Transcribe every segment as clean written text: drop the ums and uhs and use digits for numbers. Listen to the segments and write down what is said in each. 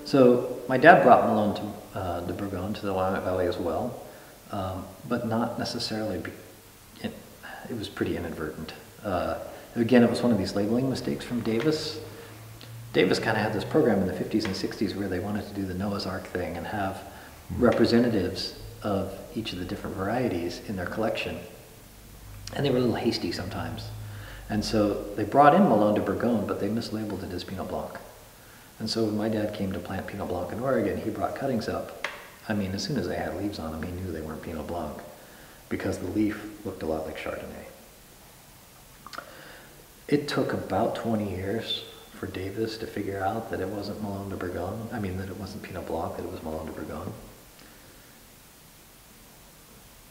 So my dad brought Melon de Bourgogne to the Willamette Valley as well, but not necessarily. It was pretty inadvertent. Again, it was one of these labeling mistakes from Davis. Davis kind of had this program in the 50s and 60s where they wanted to do the Noah's Ark thing and have representatives of each of the different varieties in their collection. And they were a little hasty sometimes. And so they brought in Melon de Bourgogne, but they mislabeled it as Pinot Blanc. And so when my dad came to plant Pinot Blanc in Oregon, he brought cuttings up. I mean, as soon as they had leaves on them, he knew they weren't Pinot Blanc because the leaf looked a lot like Chardonnay. It took about 20 years for Davis to figure out that it wasn't Melon de Bourgogne. I mean, that it wasn't Pinot Blanc, that it was Melon de Bourgogne.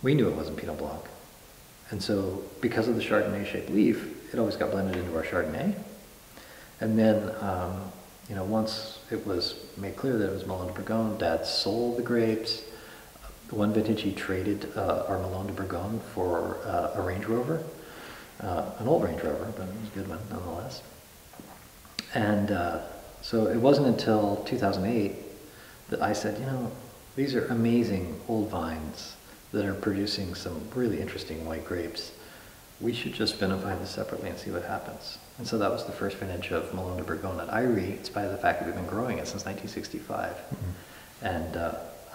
We knew it wasn't Pinot Blanc. And so because of the Chardonnay-shaped leaf, it always got blended into our Chardonnay. And then, once it was made clear that it was Melon de Bourgogne, Dad sold the grapes. One vintage he traded our Melon de Bourgogne for a Range Rover, an old Range Rover, but it was a good one nonetheless. And so it wasn't until 2008 that I said, these are amazing old vines that are producing some really interesting white grapes. We should just vinify this separately and see what happens. And so that was the first vintage of Melon de Bourgogne at Eyrie, in spite of the fact that we've been growing it since 1965. And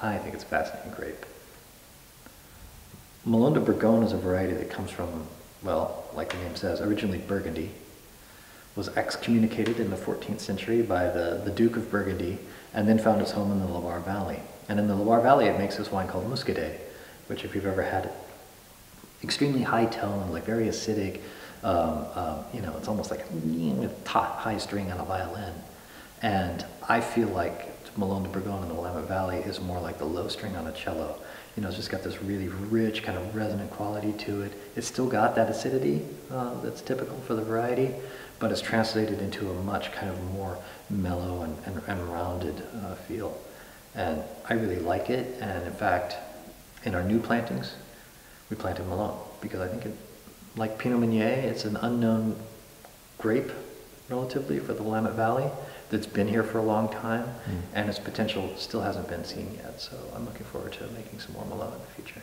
I think it's a fascinating grape. Melon de Bourgogne is a variety that comes from, well, like the name says, originally Burgundy. Was excommunicated in the 14th century by the Duke of Burgundy, and then found its home in the Loire Valley. And in the Loire Valley, it makes this wine called Muscadet, which if you've ever had it, extremely high tone, like very acidic, it's almost like with high string on a violin. And I feel like Melon de Bourgogne in the Willamette Valley is more like the low string on a cello. It's just got this really rich kind of resonant quality to it. It's still got that acidity that's typical for the variety, but it's translated into a much kind of more mellow and rounded feel. And I really like it. And in fact, in our new plantings, we planted Melon because I think like Pinot Meunier, it's an unknown grape relatively for the Willamette Valley that's been here for a long time, and its potential still hasn't been seen yet. So I'm looking forward to making some more Melon in the future.